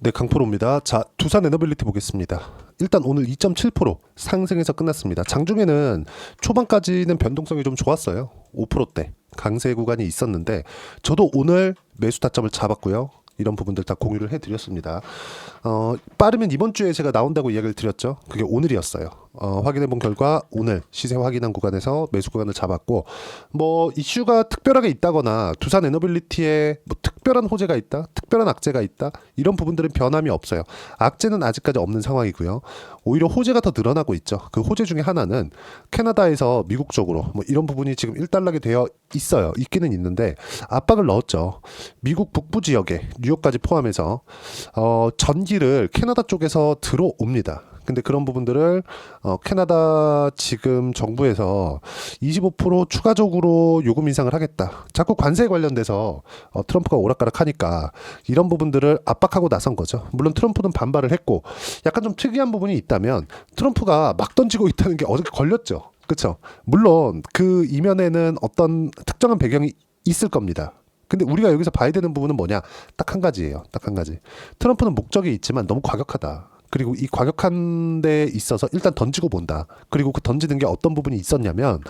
네, 강프로입니다. 자, 두산 에너빌리티 보겠습니다. 일단 오늘 2.7% 상승해서 끝났습니다. 장중에는 초반까지는 변동성이 좀 좋았어요. 5%대 강세 구간이 있었는데 저도 오늘 매수 타점을 잡았고요. 이런 부분들 다 공유를 해드렸습니다. 빠르면 이번 주에 제가 나온다고 이야기를 드렸죠. 그게 오늘이었어요. 확인해본 결과 오늘 시세 확인한 구간에서 매수 구간을 잡았고, 뭐 이슈가 특별하게 있다거나 두산 에너빌리티에 뭐 특별한 호재가 있다, 특별한 악재가 있다, 이런 부분들은 변함이 없어요. 악재는 아직까지 없는 상황이고요. 오히려 호재가 더 늘어나고 있죠. 그 호재 중에 하나는 캐나다에서 미국 쪽으로 뭐 이런 부분이 지금 일단락이 되어 있어요. 있기는 있는데 압박을 넣었죠. 미국 북부 지역에 뉴욕까지 포함해서 전기를 캐나다 쪽에서 들어옵니다. 근데 그런 부분들을 캐나다 지금 정부에서 25% 추가적으로 요금 인상을 하겠다. 자꾸 관세에 관련돼서 트럼프가 오락가락하니까 이런 부분들을 압박하고 나선 거죠. 물론 트럼프는 반발을 했고, 약간 좀 특이한 부분이 있다면 트럼프가 막 던지고 있다는 게 어저께 걸렸죠. 그렇죠? 물론 그 이면에는 어떤 특정한 배경이 있을 겁니다. 근데 우리가 여기서 봐야 되는 부분은 뭐냐? 딱 한 가지예요. 딱 한 가지. 트럼프는 목적이 있지만 너무 과격하다. 그리고 이 과격한 데 있어서 일단 던지고 본다. 그리고 그 던지는 게 어떤 부분이 있었냐면,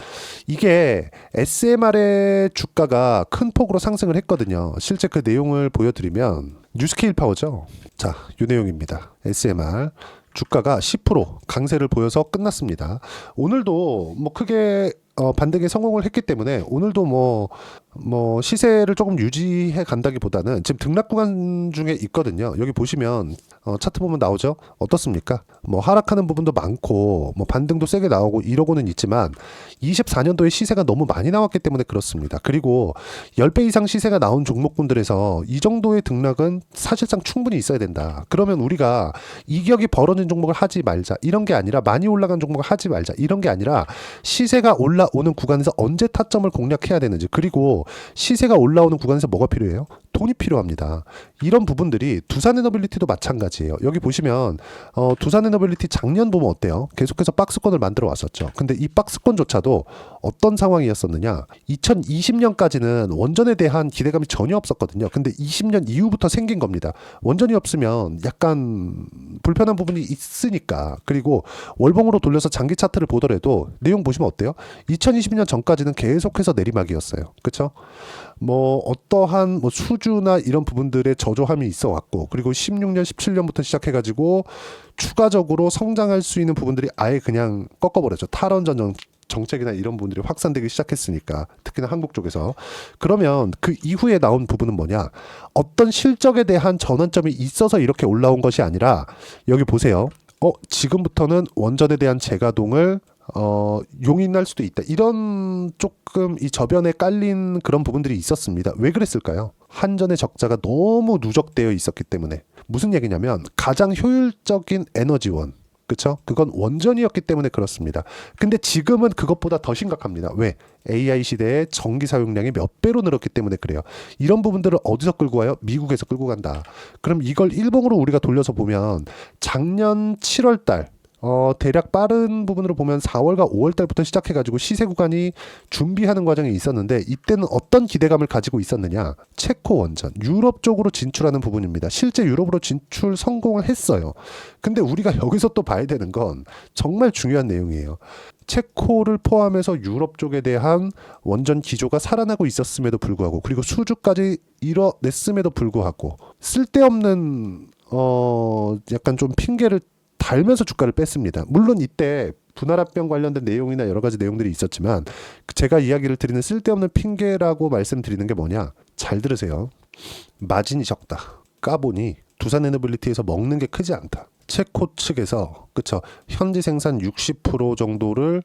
이게 SMR의 주가가 큰 폭으로 상승을 했거든요. 실제 그 내용을 보여드리면 뉴스케일 파워죠. 자, 이 내용입니다. SMR 주가가 10% 강세를 보여서 끝났습니다. 오늘도 뭐 크게 반등에 성공을 했기 때문에 오늘도 뭐 시세를 조금 유지해 간다기보다는 지금 등락 구간 중에 있거든요. 여기 보시면 차트 보면 나오죠. 어떻습니까? 뭐 하락하는 부분도 많고 뭐 반등도 세게 나오고 이러고는 있지만 24년도에 시세가 너무 많이 나왔기 때문에 그렇습니다. 그리고 10배 이상 시세가 나온 종목군들에서 이 정도의 등락은 사실상 충분히 있어야 된다. 그러면 우리가 이격이 벌어진 종목을 하지 말자, 이런 게 아니라 많이 올라간 종목을 하지 말자, 이런 게 아니라 시세가 올라오는 구간에서 언제 타점을 공략해야 되는지, 그리고 시세가 올라오는 구간에서 뭐가 필요해요? 돈이 필요합니다. 이런 부분들이 두산 에너빌리티도 마찬가지예요. 여기 보시면 두산 에너빌리티 작년 보면 어때요? 계속해서 박스권을 만들어 왔었죠. 근데 이 박스권조차도 어떤 상황이었었느냐? 2020년까지는 원전에 대한 기대감이 전혀 없었거든요. 근데 20년 이후부터 생긴 겁니다. 원전이 없으면 약간 불편한 부분이 있으니까. 그리고 월봉으로 돌려서 장기 차트를 보더라도 내용 보시면 어때요? 2020년 전까지는 계속해서 내리막이었어요. 그렇죠? 뭐 어떠한 뭐 수주나 이런 부분들의 저조함이 있어 왔고, 그리고 16년, 17년부터 시작해가지고 추가적으로 성장할 수 있는 부분들이 아예 그냥 꺾어버렸죠. 탈원전 정책이나 이런 부분들이 확산되기 시작했으니까, 특히나 한국 쪽에서. 그러면 그 이후에 나온 부분은 뭐냐? 어떤 실적에 대한 전환점이 있어서 이렇게 올라온 것이 아니라, 여기 보세요. 지금부터는 원전에 대한 재가동을 용인할 수도 있다. 이런 조금 이 저변에 깔린 그런 부분들이 있었습니다. 왜 그랬을까요? 한전의 적자가 너무 누적되어 있었기 때문에. 무슨 얘기냐면 가장 효율적인 에너지원, 그쵸? 그건 원전이었기 때문에 그렇습니다. 근데 지금은 그것보다 더 심각합니다. 왜? AI 시대의 전기 사용량이 몇 배로 늘었기 때문에 그래요. 이런 부분들을 어디서 끌고 와요? 미국에서 끌고 간다. 그럼 이걸 일봉으로 우리가 돌려서 보면 작년 7월 달 대략 빠른 부분으로 보면 4월과 5월 달부터 시작해가지고 시세 구간이 준비하는 과정이 있었는데, 이때는 어떤 기대감을 가지고 있었느냐? 체코 원전, 유럽 쪽으로 진출하는 부분입니다. 실제 유럽으로 진출 성공을 했어요. 근데 우리가 여기서 또 봐야 되는 건 정말 중요한 내용이에요. 체코를 포함해서 유럽 쪽에 대한 원전 기조가 살아나고 있었음에도 불구하고, 그리고 수주까지 이뤄냈음에도 불구하고 쓸데없는 약간 좀 핑계를 달면서 주가를 뺐습니다. 물론 이때 분할합병 관련된 내용이나 여러 가지 내용들이 있었지만, 제가 이야기를 드리는 쓸데없는 핑계라고 말씀드리는 게 뭐냐? 잘 들으세요. 마진이 적다. 까보니 두산 에너빌리티에서 먹는 게 크지 않다. 체코 측에서, 그쵸, 현지 생산 60% 정도를,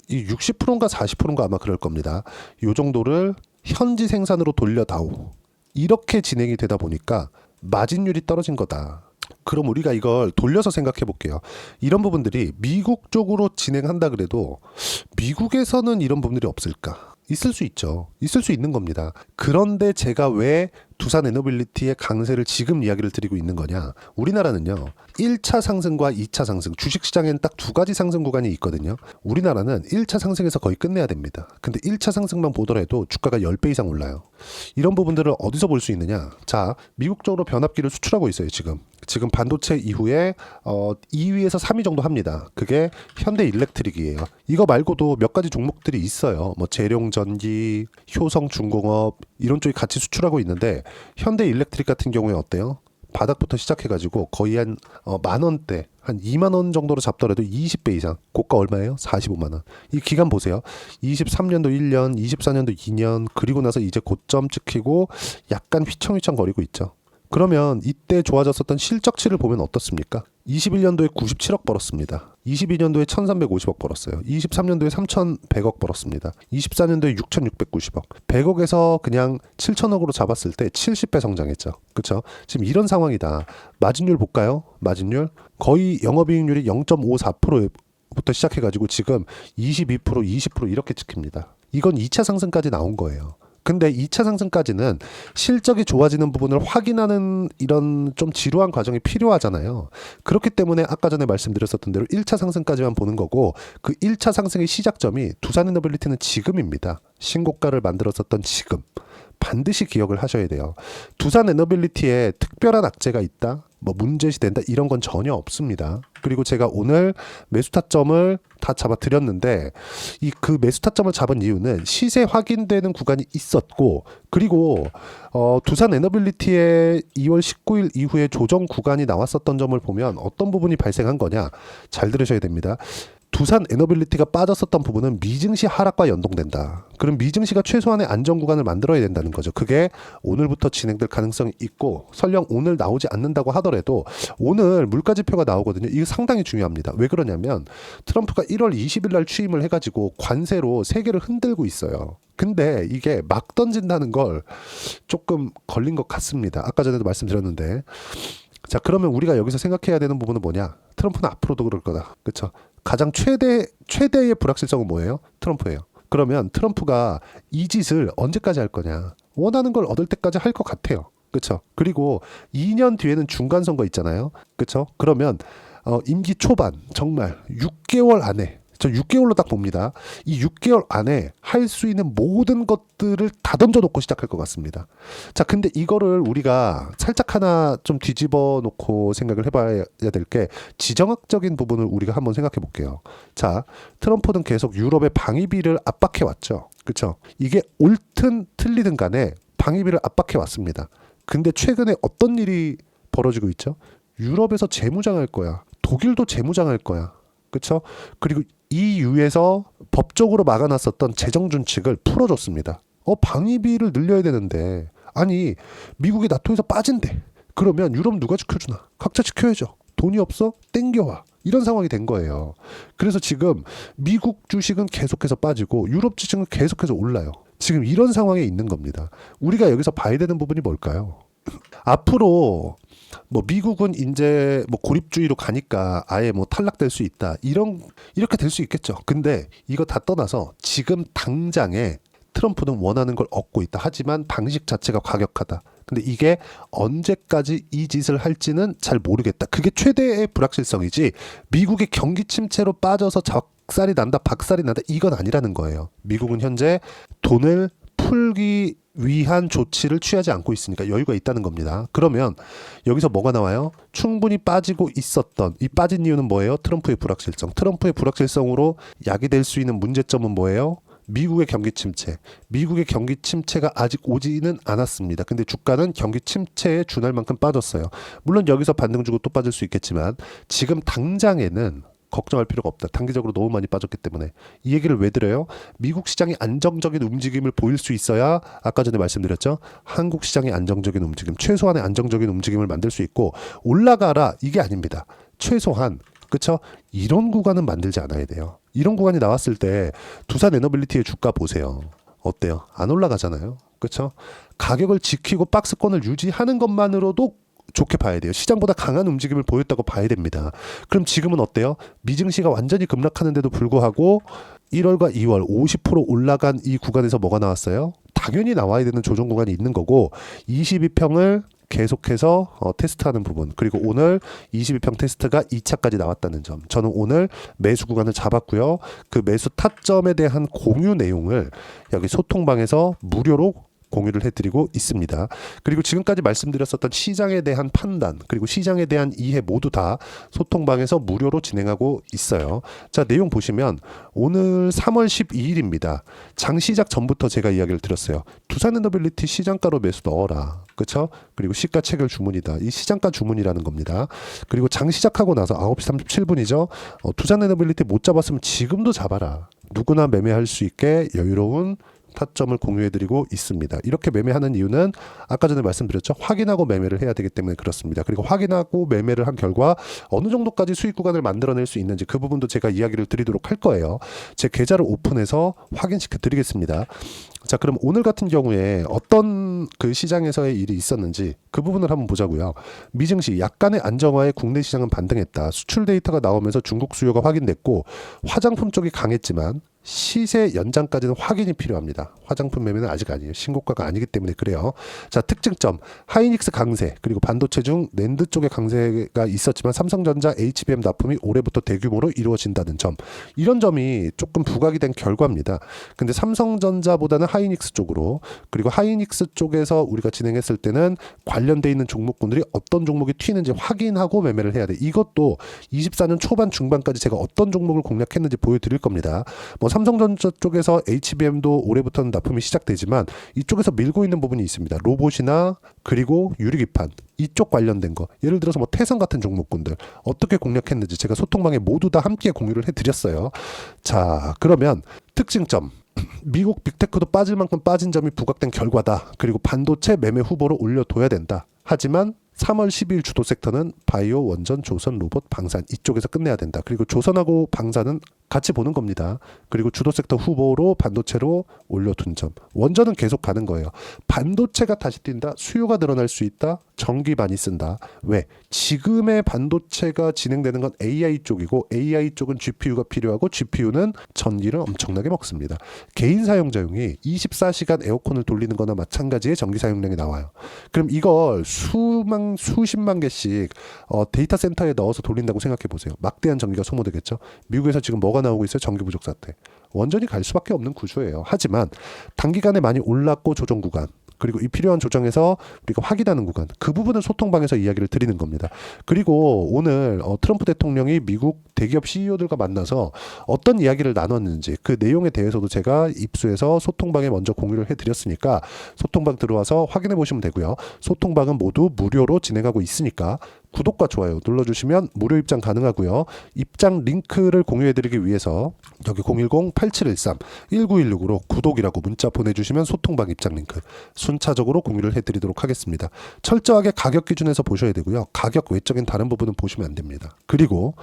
이 60%인가 40%인가 아마 그럴 겁니다. 요 정도를 현지 생산으로 돌려다오. 이렇게 진행이 되다 보니까 마진율이 떨어진 거다. 그럼 우리가 이걸 돌려서 생각해 볼게요. 이런 부분들이 미국 쪽으로 진행한다 그래도 미국에서는 이런 부분들이 없을까? 있을 수 있죠. 있을 수 있는 겁니다. 그런데 제가 왜 두산 에너빌리티의 강세를 지금 이야기를 드리고 있는 거냐? 우리나라는요. 1차 상승과 2차 상승, 주식시장에는 딱 두 가지 상승 구간이 있거든요. 우리나라는 1차 상승에서 거의 끝내야 됩니다. 근데 1차 상승만 보더라도 주가가 10배 이상 올라요. 이런 부분들을 어디서 볼 수 있느냐? 자, 미국 쪽으로 변압기를 수출하고 있어요, 지금. 지금 반도체 이후에 2위에서 3위 정도 합니다. 그게 현대 일렉트릭이에요. 이거 말고도 몇 가지 종목들이 있어요. 뭐 재룡전기, 효성중공업 이런 쪽이 같이 수출하고 있는데 현대 일렉트릭 같은 경우에 어때요? 바닥부터 시작해가지고 거의 한 만 원대, 한 2만 원 정도로 잡더라도 20배 이상. 고가 얼마예요? 45만 원. 이 기간 보세요. 23년도 1년, 24년도 2년, 그리고 나서 이제 고점 찍히고 약간 휘청휘청 거리고 있죠. 그러면 이때 좋아졌었던 실적치를 보면 어떻습니까? 21년도에 97억 벌었습니다. 22년도에 1350억 벌었어요. 23년도에 3100억 벌었습니다. 24년도에 6690억. 100억에서 그냥 7천억으로 잡았을 때 70배 성장했죠. 그렇죠? 지금 이런 상황이다. 마진율 볼까요? 마진율 거의 영업이익률이 0.54%부터 시작해가지고 지금 22%, 20% 이렇게 찍힙니다. 이건 2차 상승까지 나온 거예요. 근데 2차 상승까지는 실적이 좋아지는 부분을 확인하는 이런 좀 지루한 과정이 필요하잖아요. 그렇기 때문에 아까 전에 말씀드렸었던 대로 1차 상승까지만 보는 거고 그 1차 상승의 시작점이 두산에너빌리티는 지금입니다. 신고가를 만들었었던 지금. 반드시 기억을 하셔야 돼요. 두산에너빌리티에 특별한 악재가 있다? 뭐 문제시 된다? 이런 건 전혀 없습니다. 그리고 제가 오늘 매수 타점을 다 잡아드렸는데 이 그 매수 타점을 잡은 이유는 시세 확인되는 구간이 있었고 그리고 두산에너빌리티의 2월 19일 이후에 조정 구간이 나왔었던 점을 보면 어떤 부분이 발생한 거냐? 잘 들으셔야 됩니다. 두산 에너빌리티가 빠졌었던 부분은 미증시 하락과 연동된다. 그럼 미증시가 최소한의 안정 구간을 만들어야 된다는 거죠. 그게 오늘부터 진행될 가능성이 있고 설령 오늘 나오지 않는다고 하더라도 오늘 물가지표가 나오거든요. 이거 상당히 중요합니다. 왜 그러냐면 트럼프가 1월 20일 날 취임을 해가지고 관세로 세계를 흔들고 있어요. 근데 이게 막 던진다는 걸 조금 걸린 것 같습니다. 아까 전에도 말씀드렸는데 자 그러면 우리가 여기서 생각해야 되는 부분은 뭐냐? 트럼프는 앞으로도 그럴 거다. 그렇죠? 가장 최대의 불확실성은 뭐예요? 트럼프예요. 그러면 트럼프가 이 짓을 언제까지 할 거냐? 원하는 걸 얻을 때까지 할 것 같아요. 그렇죠? 그리고 2년 뒤에는 중간 선거 있잖아요. 그렇죠? 그러면 임기 초반 정말 6개월 안에 저 6개월로 딱 봅니다. 이 6개월 안에 할 수 있는 모든 것들을 다 던져놓고 시작할 것 같습니다. 자, 근데 이거를 우리가 살짝 하나 좀 뒤집어 놓고 생각을 해봐야 될 게 지정학적인 부분을 우리가 한번 생각해 볼게요. 자, 트럼프는 계속 유럽의 방위비를 압박해 왔죠. 그렇죠? 이게 옳든 틀리든 간에 방위비를 압박해 왔습니다. 근데 최근에 어떤 일이 벌어지고 있죠? 유럽에서 재무장할 거야. 독일도 재무장할 거야. 그렇죠? 그리고 EU에서 법적으로 막아놨었던 재정 준칙을 풀어줬습니다. 방위비를 늘려야 되는데 아니 미국이 나토에서 빠진대. 그러면 유럽 누가 지켜주나? 각자 지켜야죠. 돈이 없어? 땡겨와. 이런 상황이 된 거예요. 그래서 지금 미국 주식은 계속해서 빠지고 유럽 주식은 계속해서 올라요. 지금 이런 상황에 있는 겁니다. 우리가 여기서 봐야 되는 부분이 뭘까요? 앞으로 뭐 미국은 이제 뭐 고립주의로 가니까 아예 뭐 탈락될 수 있다. 이렇게 될 수 있겠죠. 근데 이거 다 떠나서 지금 당장에 트럼프는 원하는 걸 얻고 있다. 하지만 방식 자체가 과격하다. 근데 이게 언제까지 이 짓을 할지는 잘 모르겠다. 그게 최대의 불확실성이지 미국의 경기 침체로 빠져서 적살이 난다, 박살이 난다 이건 아니라는 거예요. 미국은 현재 돈을 풀기 위한 조치를 취하지 않고 있으니까 여유가 있다는 겁니다. 그러면 여기서 뭐가 나와요? 충분히 빠지고 있었던 이 빠진 이유는 뭐예요? 트럼프의 불확실성. 트럼프의 불확실성으로 야기될 수 있는 문제점은 뭐예요? 미국의 경기 침체. 미국의 경기 침체가 아직 오지는 않았습니다. 근데 주가는 경기 침체에 준할 만큼 빠졌어요. 물론 여기서 반등 주고 또 빠질 수 있겠지만 지금 당장에는 걱정할 필요가 없다. 단기적으로 너무 많이 빠졌기 때문에. 이 얘기를 왜 드려요? 미국 시장이 안정적인 움직임을 보일 수 있어야 아까 전에 말씀드렸죠. 한국 시장의 안정적인 움직임, 최소한의 안정적인 움직임을 만들 수 있고 올라가라 이게 아닙니다. 최소한 그렇죠? 이런 구간은 만들지 않아야 돼요. 이런 구간이 나왔을 때 두산 에너빌리티의 주가 보세요. 어때요? 안 올라가잖아요. 그렇죠? 가격을 지키고 박스권을 유지하는 것만으로도 좋게 봐야 돼요. 시장보다 강한 움직임을 보였다고 봐야 됩니다. 그럼 지금은 어때요? 미증시가 완전히 급락하는데도 불구하고 1월과 2월 50% 올라간 이 구간에서 뭐가 나왔어요? 당연히 나와야 되는 조정 구간이 있는 거고 22평을 계속해서 테스트하는 부분, 그리고 오늘 22평 테스트가 2차까지 나왔다는 점, 저는 오늘 매수 구간을 잡았고요. 그 매수 타점에 대한 공유 내용을 여기 소통방에서 무료로 공유를 해드리고 있습니다. 그리고 지금까지 말씀드렸었던 시장에 대한 판단, 그리고 시장에 대한 이해 모두 다 소통방에서 무료로 진행하고 있어요. 자, 내용 보시면 오늘 3월 12일입니다. 장 시작 전부터 제가 이야기를 드렸어요. 두산에너빌리티 시장가로 매수 넣어라. 그렇죠? 그리고 시가 체결 주문이다. 이 시장가 주문이라는 겁니다. 그리고 장 시작하고 나서 9시 37분이죠. 두산에너빌리티 못 잡았으면 지금도 잡아라. 누구나 매매할 수 있게 여유로운 타점을 공유해드리고 있습니다. 이렇게 매매하는 이유는 아까 전에 말씀드렸죠. 확인하고 매매를 해야 되기 때문에 그렇습니다. 그리고 확인하고 매매를 한 결과 어느 정도까지 수익 구간을 만들어낼 수 있는지 그 부분도 제가 이야기를 드리도록 할 거예요. 제 계좌를 오픈해서 확인시켜 드리겠습니다. 자, 그럼 오늘 같은 경우에 어떤 그 시장에서의 일이 있었는지 그 부분을 한번 보자고요. 미증시 약간의 안정화에 국내 시장은 반등했다. 수출 데이터가 나오면서 중국 수요가 확인됐고 화장품 쪽이 강했지만 시세 연장까지는 확인이 필요합니다. 화장품 매매는 아직 아니에요. 신고가가 아니기 때문에 그래요. 자, 특징점 하이닉스 강세, 그리고 반도체 중 낸드 쪽의 강세가 있었지만 삼성전자 HBM 납품이 올해부터 대규모로 이루어진다는 점, 이런 점이 조금 부각이 된 결과입니다. 근데 삼성전자보다는 하이닉스 쪽으로, 그리고 하이닉스 쪽에서 우리가 진행했을 때는 관련돼 있는 종목군들이 어떤 종목이 튀는지 확인하고 매매를 해야 돼. 이것도 24년 초반 중반까지 제가 어떤 종목을 공략했는지 보여드릴 겁니다. 뭐 삼성전자 쪽에서 HBM도 올해부터는 납품이 시작되지만 이쪽에서 밀고 있는 부분이 있습니다. 로봇이나 그리고 유리기판 이쪽 관련된 거, 예를 들어서 뭐 태성 같은 종목군들 어떻게 공략했는지 제가 소통방에 모두 다 함께 공유를 해드렸어요. 자, 그러면 특징점, 미국 빅테크도 빠질 만큼 빠진 점이 부각된 결과다. 그리고 반도체 매매 후보로 올려둬야 된다. 하지만 3월 12일 주도 섹터는 바이오, 원전, 조선, 로봇, 방산 이쪽에서 끝내야 된다. 그리고 조선하고 방산은 같이 보는 겁니다. 그리고 주도 섹터 후보로 반도체로 올려둔 점. 원전은 계속 가는 거예요. 반도체가 다시 뛴다. 수요가 늘어날 수 있다. 전기 많이 쓴다. 왜? 지금의 반도체가 진행되는 건 AI 쪽이고 AI 쪽은 GPU가 필요하고 GPU는 전기를 엄청나게 먹습니다. 개인 사용자용이 24시간 에어컨을 돌리는 거나 마찬가지의 전기 사용량이 나와요. 그럼 이걸 수십만 개씩 데이터 센터에 넣어서 돌린다고 생각해 보세요. 막대한 전기가 소모되겠죠. 미국에서 지금 뭐가 나오고 있어요? 전기 부족 사태. 원전이 갈 수밖에 없는 구조예요. 하지만 단기간에 많이 올랐고 조정 구간, 그리고 이 필요한 조정에서 우리가 확인하는 구간, 그 부분을 소통방에서 이야기를 드리는 겁니다. 그리고 오늘 트럼프 대통령이 미국 대기업 CEO들과 만나서 어떤 이야기를 나눴는지 그 내용에 대해서도 제가 입수해서 소통방에 먼저 공유를 해드렸으니까 소통방 들어와서 확인해 보시면 되고요. 소통방은 모두 무료로 진행하고 있으니까 구독과 좋아요 눌러주시면 무료 입장 가능하고요. 입장 링크를 공유해드리기 위해서 여기 010-8713-1916으로 구독이라고 문자 보내주시면 소통방 입장 링크 순차적으로 공유를 해드리도록 하겠습니다. 철저하게 가격 기준에서 보셔야 되고요. 가격 외적인 다른 부분은 보시면 안 됩니다. 그리고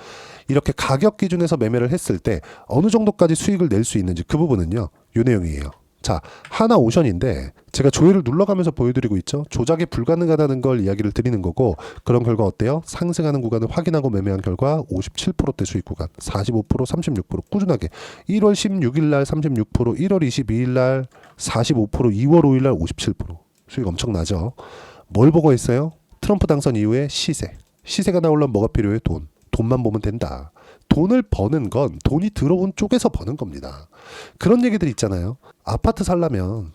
이렇게 가격 기준에서 매매를 했을 때 어느 정도까지 수익을 낼 수 있는지 그 부분은요. 이 내용이에요. 자, 하나오션인데 제가 조회를 눌러가면서 보여드리고 있죠. 조작이 불가능하다는 걸 이야기를 드리는 거고, 그런 결과 어때요? 상승하는 구간을 확인하고 매매한 결과 57%대 수익 구간, 45%, 36% 꾸준하게 1월 16일 날 36%, 1월 22일 날 45%, 2월 5일 날 57% 수익 엄청나죠. 뭘 보고 했어요? 트럼프 당선 이후에 시세가 나오려면 뭐가 필요해? 돈만 보면 된다. 돈을 버는 건 돈이 들어온 쪽에서 버는 겁니다. 그런 얘기들 있잖아요. 아파트 살려면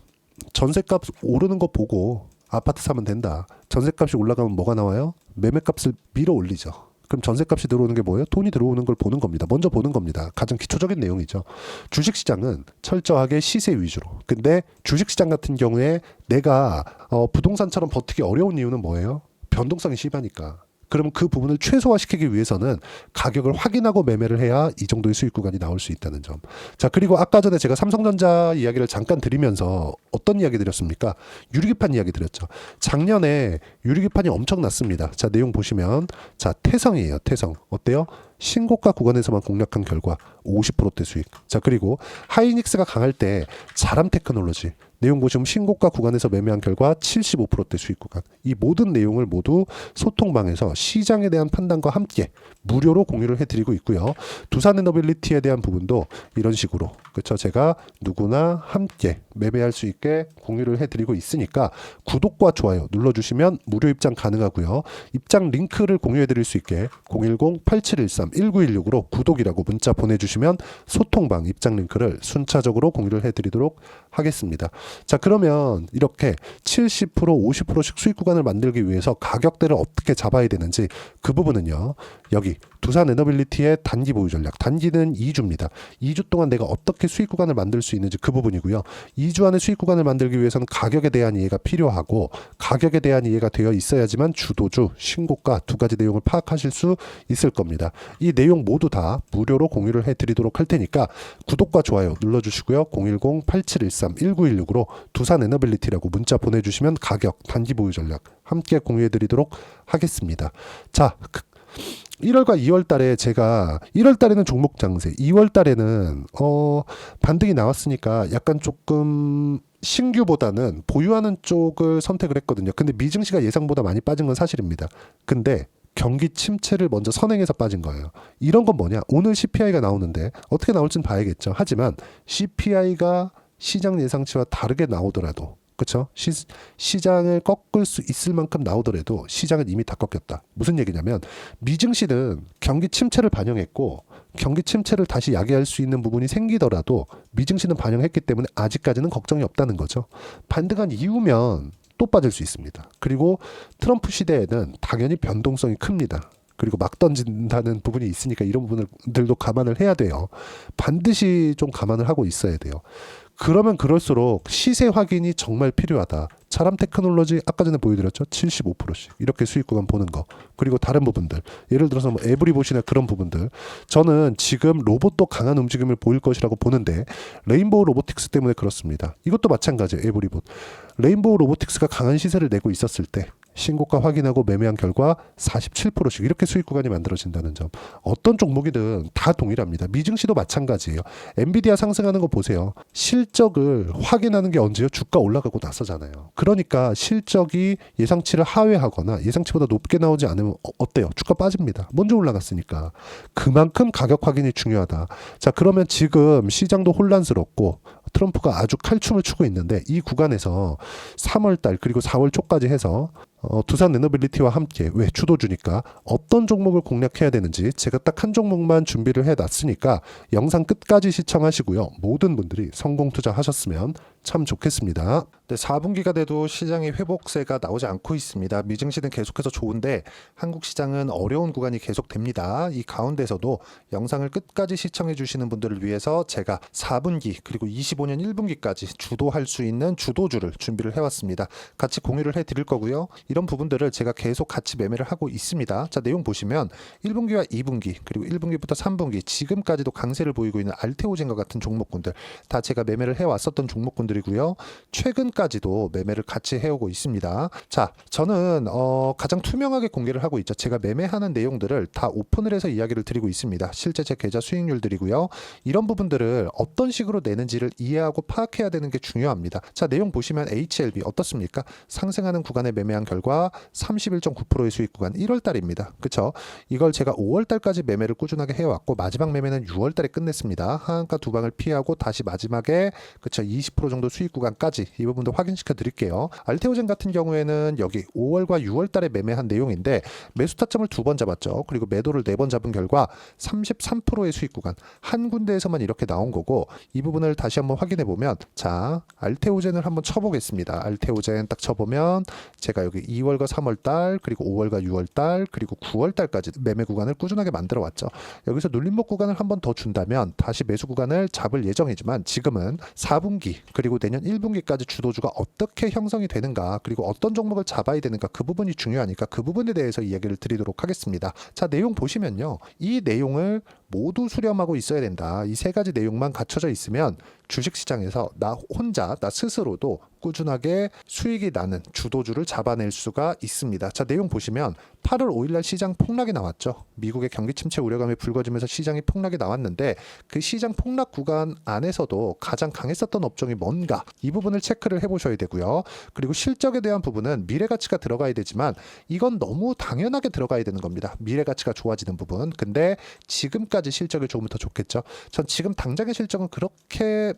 전셋값 오르는 거 보고 아파트 사면 된다. 전셋값이 올라가면 뭐가 나와요? 매매값을 밀어 올리죠. 그럼 전셋값이 들어오는 게 뭐예요? 돈이 들어오는 걸 보는 겁니다. 먼저 보는 겁니다. 가장 기초적인 내용이죠. 주식시장은 철저하게 시세 위주로. 근데 주식시장 같은 경우에 내가 부동산처럼 버티기 어려운 이유는 뭐예요? 변동성이 심하니까. 그러면 그 부분을 최소화시키기 위해서는 가격을 확인하고 매매를 해야 이 정도의 수익 구간이 나올 수 있다는 점. 자, 그리고 아까 전에 제가 삼성전자 이야기를 잠깐 드리면서 어떤 이야기 드렸습니까? 유리기판 이야기 드렸죠. 작년에 유리기판이 엄청났습니다. 자, 내용 보시면 자, 태성이에요. 태성. 어때요? 신고가 구간에서만 공략한 결과 50%대 수익. 자, 그리고 하이닉스가 강할 때 자람 테크놀로지, 내용 보시면 신고가 구간에서 매매한 결과 75%대 수익 구간. 이 모든 내용을 모두 소통방에서 시장에 대한 판단과 함께 무료로 공유를 해드리고 있고요. 두산 에너빌리티에 대한 부분도 이런 식으로 그렇죠. 제가 누구나 함께 매매할 수 있게 공유를 해드리고 있으니까 구독과 좋아요 눌러주시면 무료 입장 가능하고요. 입장 링크를 공유해드릴 수 있게 010-8713-1916으로 구독이라고 문자 보내주시면 소통방 입장 링크를 순차적으로 공유를 해드리도록 하겠습니다. 자, 그러면 이렇게 70% 50%씩 수익 구간을 만들기 위해서 가격대를 어떻게 잡아야 되는지 그 부분은요. 여기 두산 에너빌리티의 단기 보유 전략. 단기는 2주입니다. 2주 동안 내가 어떻게 수익 구간을 만들 수 있는지 그 부분이고요. 2주 안에 수익 구간을 만들기 위해서는 가격에 대한 이해가 필요하고 가격에 대한 이해가 되어 있어야지만 주도주, 신고가 두 가지 내용을 파악하실 수 있을 겁니다. 이 내용 모두 다 무료로 공유를 해드리도록 할 테니까 구독과 좋아요 눌러주시고요. 010-8713-1916으로 두산 에너빌리티라고 문자 보내주시면 가격, 단기 보유 전략 함께 공유해드리도록 하겠습니다. 자, 1월과 2월 달에 제가 1월 달에는 종목 장세, 2월 달에는 반등이 나왔으니까 약간 조금 신규보다는 보유하는 쪽을 선택을 했거든요. 근데 미증시가 예상보다 많이 빠진 건 사실입니다. 근데 경기 침체를 먼저 선행해서 빠진 거예요. 이런 건 뭐냐? 오늘 CPI가 나오는데 어떻게 나올지는 봐야겠죠. 하지만 CPI가 시장 예상치와 다르게 나오더라도 그렇죠? 시장을 꺾을 수 있을 만큼 나오더라도 시장은 이미 다 꺾였다. 무슨 얘기냐면 미증시는 경기 침체를 반영했고 경기 침체를 다시 야기할 수 있는 부분이 생기더라도 미증시는 반영했기 때문에 아직까지는 걱정이 없다는 거죠. 반등한 이후면 또 빠질 수 있습니다. 그리고 트럼프 시대에는 당연히 변동성이 큽니다. 그리고 막 던진다는 부분이 있으니까 이런 부분들도 감안을 해야 돼요. 반드시 좀 감안을 하고 있어야 돼요. 그러면 그럴수록 시세 확인이 정말 필요하다. 차람 테크놀로지 아까 전에 보여드렸죠. 75%씩 이렇게 수익 구간 보는 거. 그리고 다른 부분들 예를 들어서 뭐 에브리봇이나 그런 부분들 저는 지금 로봇도 강한 움직임을 보일 것이라고 보는데 레인보우 로보틱스 때문에 그렇습니다. 이것도 마찬가지예요. 에브리봇 레인보우 로보틱스가 강한 시세를 내고 있었을 때 신고가 확인하고 매매한 결과 47%씩 이렇게 수익 구간이 만들어진다는 점. 어떤 종목이든 다 동일합니다. 미증시도 마찬가지예요. 엔비디아 상승하는 거 보세요. 실적을 확인하는 게 언제요? 주가 올라가고 나서잖아요. 그러니까 실적이 예상치를 하회하거나 예상치보다 높게 나오지 않으면 어때요? 주가 빠집니다. 먼저 올라갔으니까. 그만큼 가격 확인이 중요하다. 자, 그러면 지금 시장도 혼란스럽고 트럼프가 아주 칼춤을 추고 있는데 이 구간에서 3월달 그리고 4월 초까지 해서 두산 에너빌리티와 함께 왜 주도주니까 어떤 종목을 공략해야 되는지 제가 딱 한 종목만 준비를 해놨으니까 영상 끝까지 시청하시고요. 모든 분들이 성공 투자하셨으면 참 좋겠습니다. 네, 4분기가 돼도 시장의 회복세가 나오지 않고 있습니다. 미증시는 계속해서 좋은데 한국 시장은 어려운 구간이 계속됩니다. 이 가운데서도 영상을 끝까지 시청해 주시는 분들을 위해서 제가 4분기 그리고 25년 1분기까지 주도할 수 있는 주도주를 준비를 해왔습니다. 같이 공유를 해드릴 거고요. 이런 부분들을 제가 계속 같이 매매를 하고 있습니다. 자, 내용 보시면 1분기와 2분기 그리고 1분기부터 3분기 지금까지도 강세를 보이고 있는 알테오젠과 같은 종목군들 다 제가 매매를 해왔었던 종목군들이고요. 최근까지도 매매를 같이 해오고 있습니다. 자, 저는 가장 투명하게 공개를 하고 있죠. 제가 매매하는 내용들을 다 오픈을 해서 이야기를 드리고 있습니다. 실제 제 계좌 수익률들이고요. 이런 부분들을 어떤 식으로 내는지를 이해하고 파악해야 되는 게 중요합니다. 자, 내용 보시면 HLB 어떻습니까? 상승하는 구간에 매매한 결과 31.9%의 수익 구간 1월달입니다. 그쵸? 이걸 제가 5월달까지 매매를 꾸준하게 해왔고 마지막 매매는 6월달에 끝냈습니다. 하한가 두 방을 피하고 다시 마지막에 그쵸 20% 정도 수익 구간까지 이 부분도 확인시켜 드릴게요. 알테오젠 같은 경우에는 여기 5월과 6월달에 매매한 내용인데 매수 타점을 2번 잡았죠. 그리고 매도를 4번 잡은 결과 33%의 수익 구간 한 군데에서만 이렇게 나온 거고 이 부분을 다시 한번 확인해 보면 자 알테오젠을 한번 쳐보겠습니다. 알테오젠 딱 쳐보면 제가 여기 2월과 3월달 그리고 5월과 6월달 그리고 9월달까지 매매 구간을 꾸준하게 만들어 왔죠. 여기서 눌림목 구간을 한번 더 준다면 다시 매수 구간을 잡을 예정이지만 지금은 4분기 그리고 내년 1분기까지 주도주가 어떻게 형성이 되는가 그리고 어떤 종목을 잡아야 되는가 그 부분이 중요하니까 그 부분에 대해서 이야기를 드리도록 하겠습니다. 자, 내용 보시면요. 이 내용을 모두 수렴하고 있어야 된다. 이 세 가지 내용만 갖춰져 있으면 주식시장에서 나 혼자, 나 스스로도 꾸준하게 수익이 나는 주도주를 잡아낼 수가 있습니다. 자, 내용 보시면 8월 5일날 시장 폭락이 나왔죠. 미국의 경기 침체 우려감이 불거지면서 시장이 폭락이 나왔는데 그 시장 폭락 구간 안에서도 가장 강했었던 업종이 뭔가 이 부분을 체크를 해보셔야 되고요. 그리고 실적에 대한 부분은 미래가치가 들어가야 되지만 이건 너무 당연하게 들어가야 되는 겁니다. 미래가치가 좋아지는 부분. 근데 지금까지 실적이 조금 더 좋겠죠. 전 지금 당장의 실적은 그렇게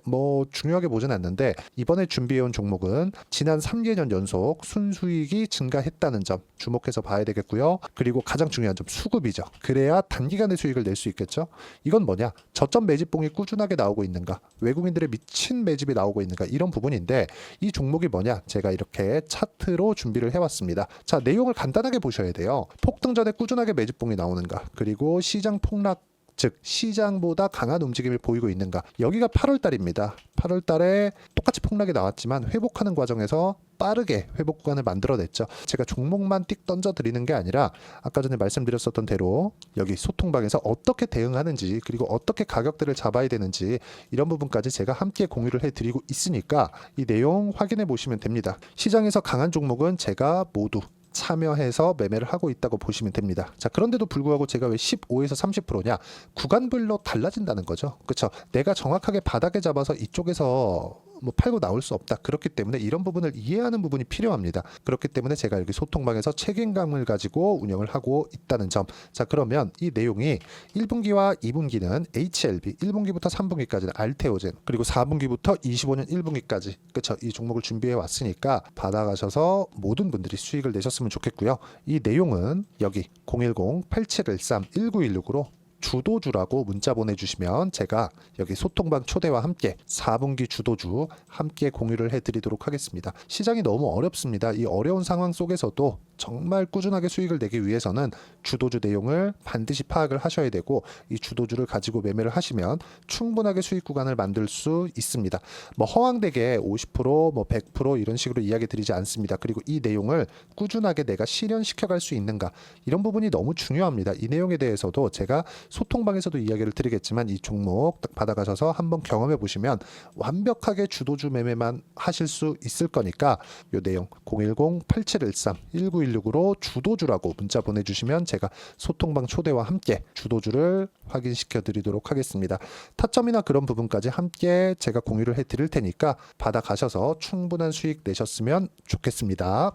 중요하게 보진 않는데 이번에 준비해온 종목은 지난 3개년 연속 순수익이 증가했다는 점 주목해서 봐야 되겠고요. 그리고 가장 중요한 점 수급이죠. 그래야 단기간에 수익을 낼 수 있겠죠. 이건 뭐냐? 저점 매집봉이 꾸준하게 나오고 있는가? 외국인들의 미친 매집이 나오고 있는가? 이런 부분인데 이 종목이 뭐냐? 제가 이렇게 차트로 준비를 해왔습니다. 자, 내용을 간단하게 보셔야 돼요. 폭등 전에 꾸준하게 매집봉이 나오는가? 그리고 시장 폭락 즉 시장보다 강한 움직임을 보이고 있는가. 여기가 8월 달입니다. 8월 달에 똑같이 폭락이 나왔지만 회복하는 과정에서 빠르게 회복 구간을 만들어냈죠. 제가 종목만 띡 던져드리는 게 아니라 아까 전에 말씀드렸었던 대로 여기 소통방에서 어떻게 대응하는지 그리고 어떻게 가격대를 잡아야 되는지 이런 부분까지 제가 함께 공유를 해드리고 있으니까 이 내용 확인해 보시면 됩니다. 시장에서 강한 종목은 제가 모두 참여해서 매매를 하고 있다고 보시면 됩니다. 자, 그런데도 불구하고 제가 왜 15에서 30%냐? 구간별로 달라진다는 거죠. 그렇죠? 내가 정확하게 바닥에 잡아서 이쪽에서 팔고 나올 수 없다. 그렇기 때문에 이런 부분을 이해하는 부분이 필요합니다. 그렇기 때문에 제가 여기 소통방에서 책임감을 가지고 운영을 하고 있다는 점. 자, 그러면 이 내용이 1분기와 2분기는 HLB, 1분기부터 3분기까지는 알테오젠, 그리고 4분기부터 25년 1분기까지 그렇죠? 이 종목을 준비해 왔으니까 받아가셔서 모든 분들이 수익을 내셨으면 좋겠고요. 이 내용은 여기 010-8713-1916으로 주도주라고 문자 보내주시면 제가 여기 소통방 초대와 함께 4분기 주도주 함께 공유를 해드리도록 하겠습니다. 시장이 너무 어렵습니다. 이 어려운 상황 속에서도 정말 꾸준하게 수익을 내기 위해서는 주도주 내용을 반드시 파악을 하셔야 되고 이 주도주를 가지고 매매를 하시면 충분하게 수익 구간을 만들 수 있습니다. 허황되게 50%, 100% 이런 식으로 이야기 드리지 않습니다. 그리고 이 내용을 꾸준하게 내가 실현시켜 갈 수 있는가 이런 부분이 너무 중요합니다. 이 내용에 대해서도 제가 소통방에서도 이야기를 드리겠지만 이 종목 딱 받아가셔서 한번 경험해 보시면 완벽하게 주도주 매매만 하실 수 있을 거니까 이 내용 010-8713-1916으로 주도주라고 문자 보내주시면 제가 소통방 초대와 함께 주도주를 확인시켜 드리도록 하겠습니다. 타점이나 그런 부분까지 함께 제가 공유를 해 드릴 테니까 받아가셔서 충분한 수익 내셨으면 좋겠습니다.